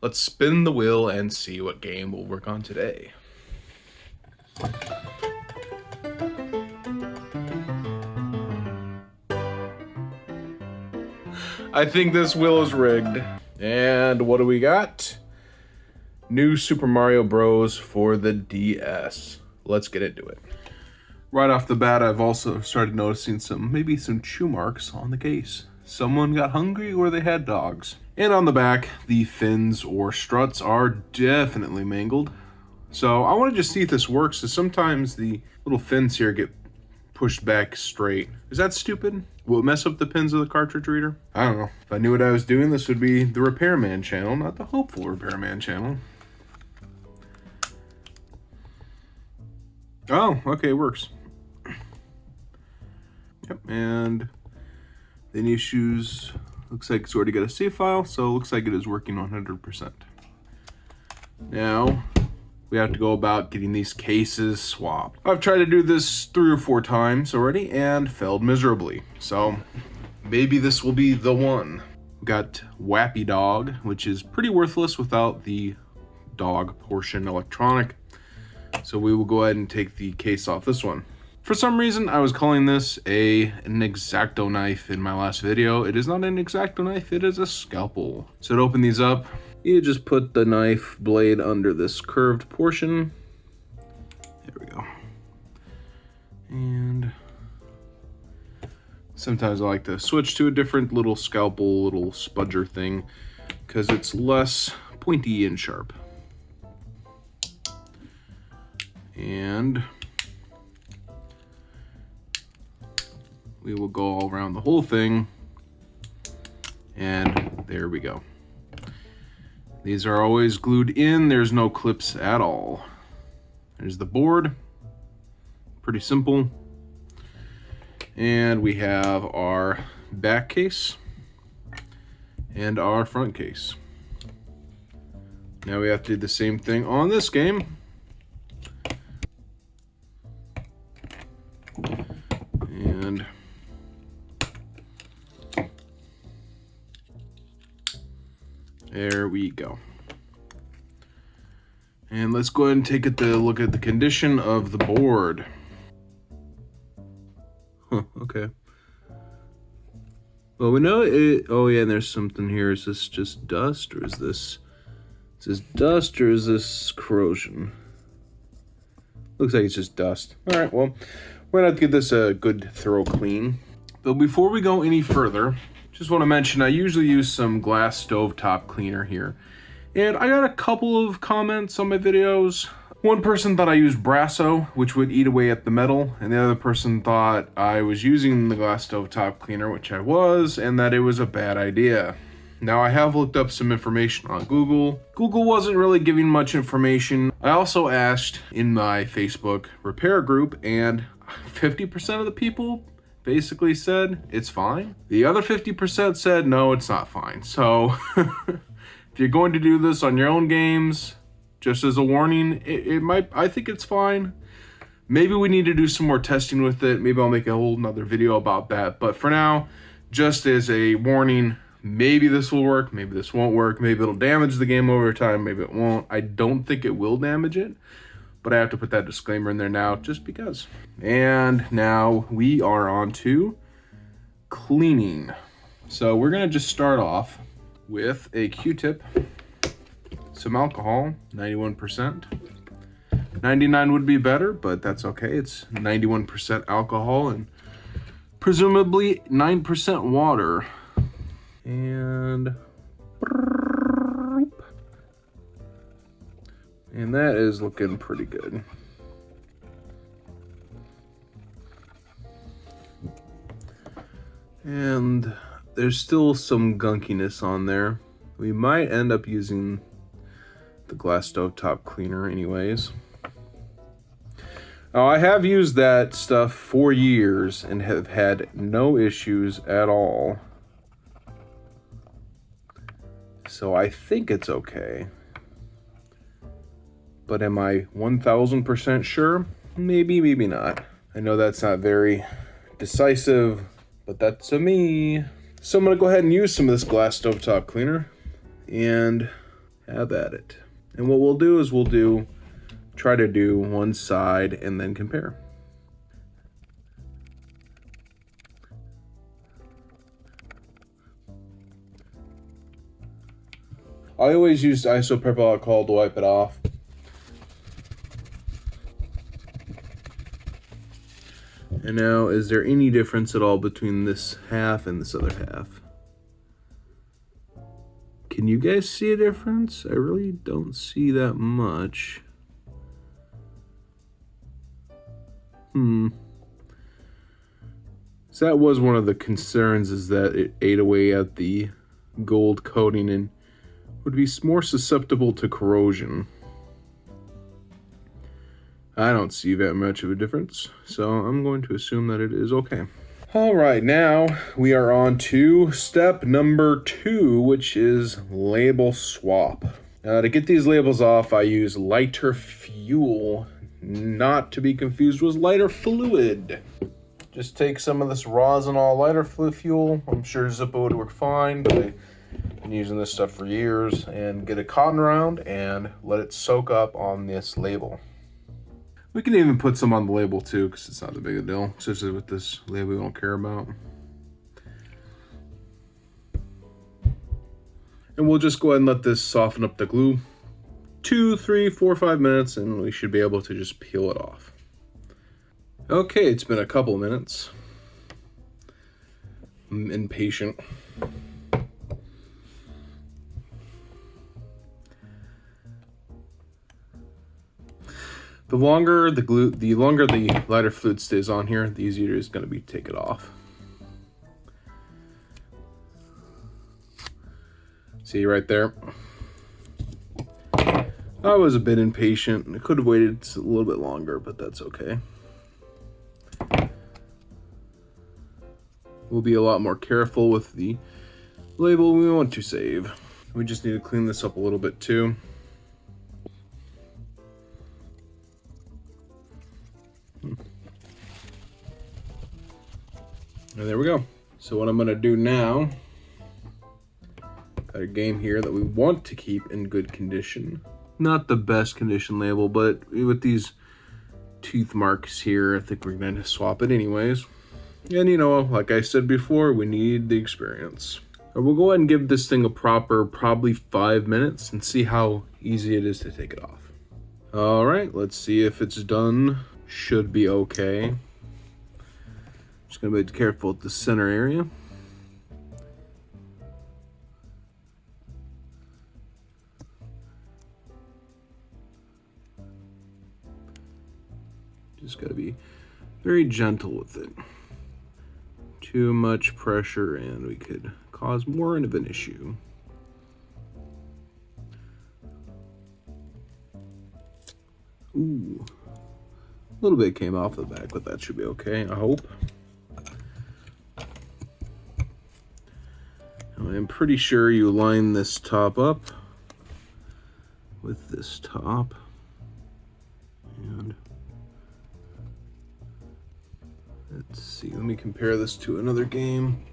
Let's spin the wheel and see what game we'll work on today. I think this wheel is rigged. And what do we got? New Super Mario Bros. For the DS. Let's get into it. Right off the bat, I've also started noticing maybe some chew marks on the case. Someone got hungry or they had dogs. And on the back, the fins or struts are definitely mangled. So I want to just see if this works, because sometimes the little fins here get pushed back straight. Is that stupid? Will it mess up the pins of the cartridge reader? I don't know. If I knew what I was doing, this would be the Repairman channel, not the Hopeful Repairman channel. Oh, okay, it works. Yep, and the new shoes looks like it's already got a save file, so it looks like it is working 100%. Now, we have to go about getting these cases swapped. I've tried to do this 3 or 4 times already and failed miserably, so maybe this will be the one. We got Wappy Dog, which is pretty worthless without the dog portion electronic, so we will go ahead and take the case off this one. For some reason, I was calling this an X-Acto knife in my last video. It is not an X-Acto knife, it is a scalpel. So to open these up, you just put the knife blade under this curved portion. There we go. And sometimes I like to switch to a different little scalpel, little spudger thing, because it's less pointy and sharp. And we will go all around the whole thing, and there we go. These are always glued in, there's no clips at all. There's the board, pretty simple. And we have our back case and our front case. Now we have to do the same thing on this game. And there we go. And let's go ahead and take a look at the condition of the board. Huh, okay. Well, we know it. Oh yeah, and there's something here. Is this just dust, or is this dust, or is this corrosion? Looks like it's just dust. All right, well, we're gonna have to give this a good thorough clean. But before we go any further, just want to mention I usually use some glass stovetop cleaner here. And I got a couple of comments on my videos. One person thought I used Brasso, which would eat away at the metal, and the other person thought I was using the glass stovetop cleaner, which I was, and that it was a bad idea. Now, I have looked up some information on Google. Google wasn't really giving much information. I also asked in my Facebook repair group, and 50% of the people basically said it's fine. The other 50% said no, it's not fine. So if you're going to do this on your own games, just as a warning, I think it's fine. Maybe we need to do some more testing with it. Maybe I'll make a whole nother video about that. But for now, just as a warning, maybe this will work, maybe this won't work, maybe it'll damage the game over time, maybe it won't. I don't think it will damage it, but I have to put that disclaimer in there now just because. And now we are on to cleaning. So we're gonna just start off with a Q-tip, some alcohol, 91%. 99 would be better, but that's okay. It's 91% alcohol and presumably 9% water. And that is looking pretty good. And there's still some gunkiness on there. We might end up using the glass stovetop cleaner anyways. Now, I have used that stuff for years and have had no issues at all. So I think it's okay. But am I 1000% sure? Maybe, maybe not. I know that's not very decisive, but that's me. So I'm gonna go ahead and use some of this glass stovetop cleaner. And Have at it. And what we'll do is try to do one side and then compare. I always use isopropyl alcohol to wipe it off. And now, is there any difference at all between this half and this other half? Can you guys see a difference? I really don't see that much. So that was one of the concerns, is that it ate away at the gold coating and would be more susceptible to corrosion. I don't see that much of a difference, so I'm going to assume that it is okay. All right, now we are on to step number 2, which is label swap. To get these labels off, I use lighter fuel, not to be confused with lighter fluid. Just take some of this rosinol lighter fuel. I'm sure Zippo would work fine, but I've been using this stuff for years. And get a cotton round and let it soak up on this label. We can even put some on the label too, because it's not that big a deal, especially with this label we don't care about. And we'll just go ahead and let this soften up the glue. 2, 3, 4, 5 minutes, and we should be able to just peel it off. Okay, it's been a couple minutes. I'm impatient. The longer the lighter fluid stays on here, the easier it is going to be to take it off. See right there? I was a bit impatient. I could have waited a little bit longer, but that's okay. We'll be a lot more careful with the label we want to save. We just need to clean this up a little bit too. And there we go. So what I'm going to do now, got a game here that we want to keep in good condition. Not the best condition label, but with these tooth marks here, I think we're going to swap it anyways. And you know, like I said before, we need the experience. We'll go ahead and give this thing a proper, probably 5 minutes, and see how easy it is to take it off. All right, let's see if it's done. Should be okay. Just gonna be careful with the center area. Just gotta be very gentle with it. Too much pressure and we could cause more of an issue. Ooh, a little bit came off the back, but that should be okay, I hope. I'm pretty sure you line this top up with this top. And let's see, let me compare this to another game.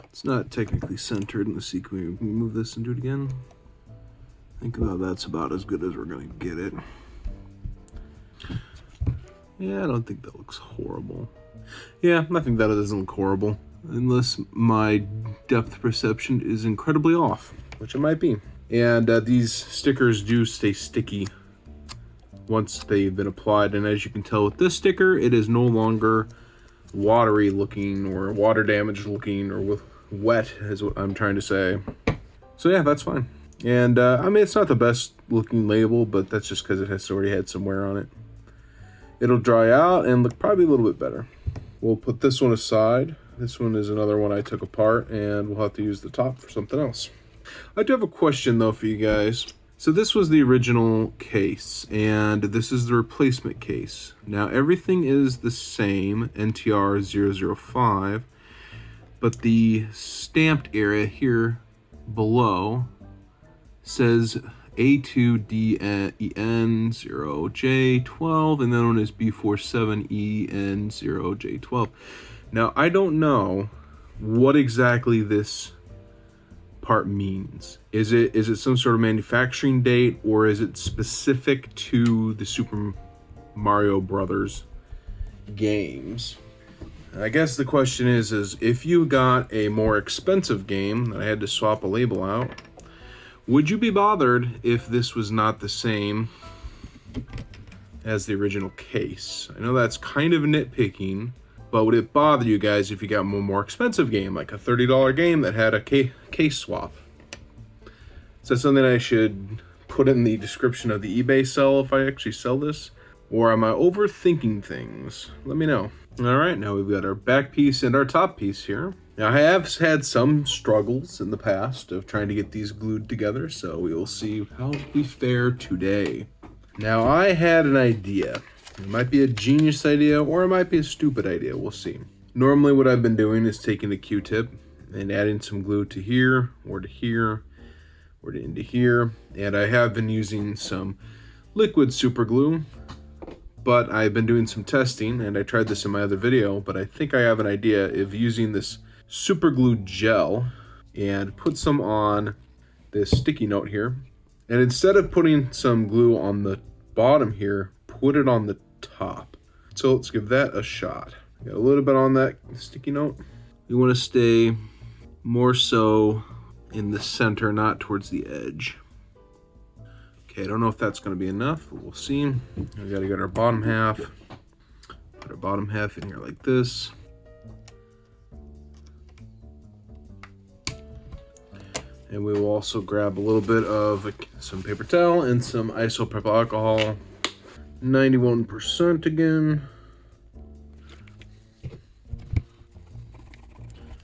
It's not technically centered. Let's see, can we move this and do it again? I think that's about as good as we're gonna get it. Yeah, I don't think that looks horrible. Yeah, I think that doesn't look horrible. Unless my depth perception is incredibly off, which it might be. And these stickers do stay sticky once they've been applied. And as you can tell with this sticker, it is no longer watery looking or water damaged looking or with wet is what I'm trying to say. So yeah, that's fine. And I mean, it's not the best looking label, but that's just because it has already had some wear on it. It'll dry out and look probably a little bit better. We'll put this one aside. This one is another one I took apart, and we'll have to use the top for something else. I do have a question though for you guys. So this was the original case, and this is the replacement case. Now everything is the same, NTR 005, but the stamped area here below says A2DEN0J12, and then one is B47EN0J12. Now, I don't know what exactly this part means. Is it some sort of manufacturing date, or is it specific to the Super Mario Brothers games? I guess the question is if you got a more expensive game that I had to swap a label out, would you be bothered if this was not the same as the original case? I know that's kind of nitpicking, but would it bother you guys if you got a more expensive game, like a $30 game that had a case swap? Is that something I should put in the description of the eBay sell if I actually sell this? Or am I overthinking things? Let me know. All right, now we've got our back piece and our top piece here. Now, I have had some struggles in the past of trying to get these glued together, so we will see how we fare today. Now, I had an idea. It might be a genius idea, or it might be a stupid idea. We'll see. Normally, what I've been doing is taking a Q-tip and adding some glue to here, or to here, or to into here. And I have been using some liquid super glue, but I've been doing some testing, and I tried this in my other video, but I think I have an idea of using this super glue gel and put some on this sticky note here. And instead of putting some glue on the bottom here, put it on the top. So let's give that a shot. Got a little bit on that sticky note. You want to stay more so in the center, not towards the edge. Okay, I don't know if that's going to be enough, but we'll see. We got to get our bottom half. Put our bottom half in here like this. And we will also grab a little bit of some paper towel and some isopropyl alcohol. 91% again.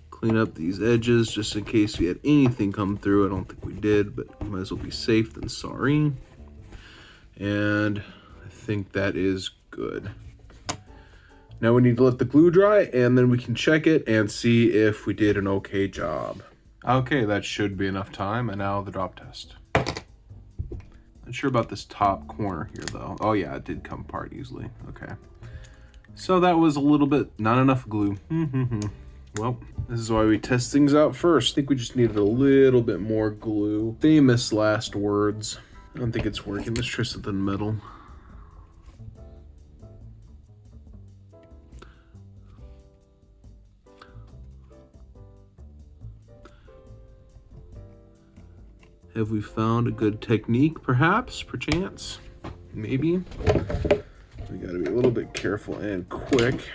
Clean up these edges just in case we had anything come through. I don't think we did, but might as well be safe than sorry. And I think that is good. Now we need to let the glue dry, and then we can check it and see if we did an okay job. Okay, that should be enough time, and now the drop test. Not sure about this top corner here, though. Oh yeah, it did come apart easily. Okay. So that was a little bit, not enough glue. Well, this is why we test things out first. I think we just needed a little bit more glue. Famous last words. I don't think it's working. Let's try something metal. Have we found a good technique, perhaps, perchance? Maybe. We gotta be a little bit careful and quick.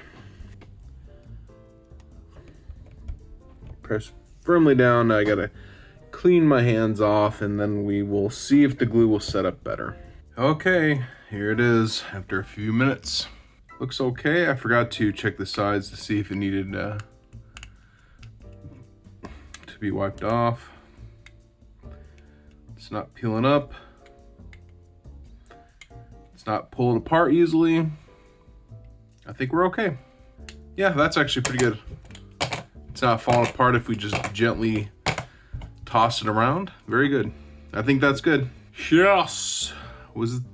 Press firmly down. Now I gotta clean my hands off, and then we will see if the glue will set up better. Okay, here it is after a few minutes. Looks okay. I forgot to check the sides to see if it needed to be wiped off. It's not peeling up. It's not pulling apart easily. I think we're okay. Yeah, that's actually pretty good. It's not falling apart if we just gently toss it around. Very good. I think that's good. Yes.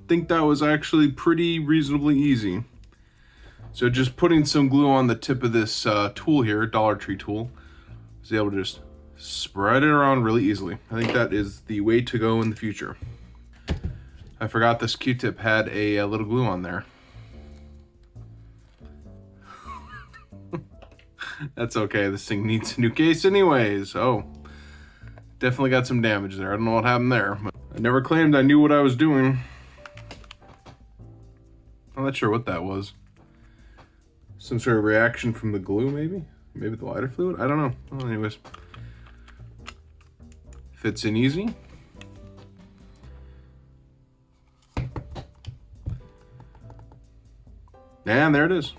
Think that was actually pretty reasonably easy. So just putting some glue on the tip of this tool here, Dollar Tree tool, was able to just spread it around really easily. I think that is the way to go in the future. I forgot this Q-tip had a little glue on there. That's okay, this thing needs a new case anyways. Oh, definitely got some damage there. I don't know what happened there. I never claimed I knew what I was doing. I'm not sure what that was. Some sort of reaction from the glue, maybe? Maybe the lighter fluid? I don't know. Well, anyways. Fits in easy. And there it is.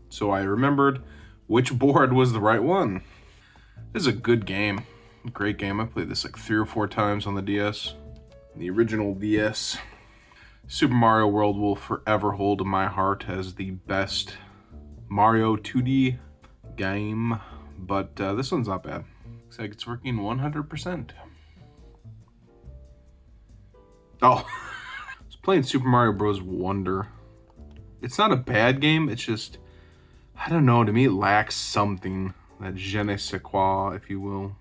So I remembered which board was the right one. This is a good game. Great game. I played this like 3 or 4 times on the DS. The original DS. Super Mario World will forever hold in my heart as the best Mario 2D game. But this one's not bad. Looks like it's working 100%. Oh, I was playing Super Mario Bros. Wonder. It's not a bad game, it's just, I don't know, to me it lacks something. That je ne sais quoi, if you will.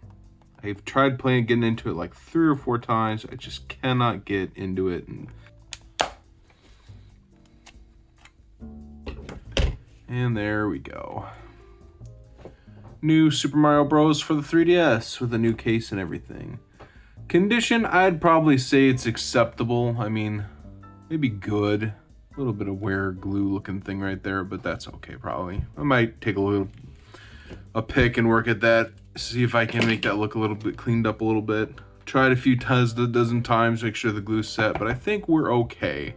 I've tried getting into it like 3 or 4 times. I just cannot get into it. And there we go. New Super Mario Bros. For the 3DS with a new case and everything. Condition, I'd probably say it's acceptable. I mean, maybe good. A little bit of wear glue looking thing right there, but that's okay probably. I might take a pick and work at that. See if I can make that look a little bit cleaned up a little bit. Tried a dozen times, make sure the glue's set, but I think we're okay.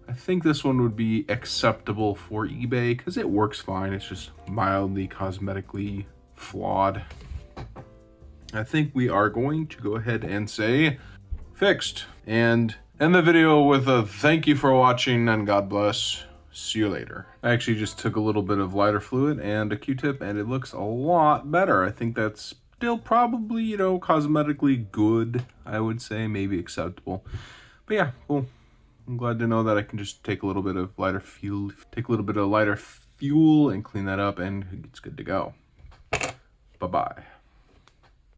I think this one would be acceptable for eBay because it works fine. It's just mildly cosmetically flawed. I think we are going to go ahead and say fixed and end the video with a thank you for watching and God bless. See you later. I actually just took a little bit of lighter fluid and a Q-tip and it looks a lot better. I think that's still probably, you know, cosmetically good, I would say, maybe acceptable. But yeah, cool. I'm glad to know that I can just take a little bit of lighter fuel and clean that up and it's good to go. Bye-bye.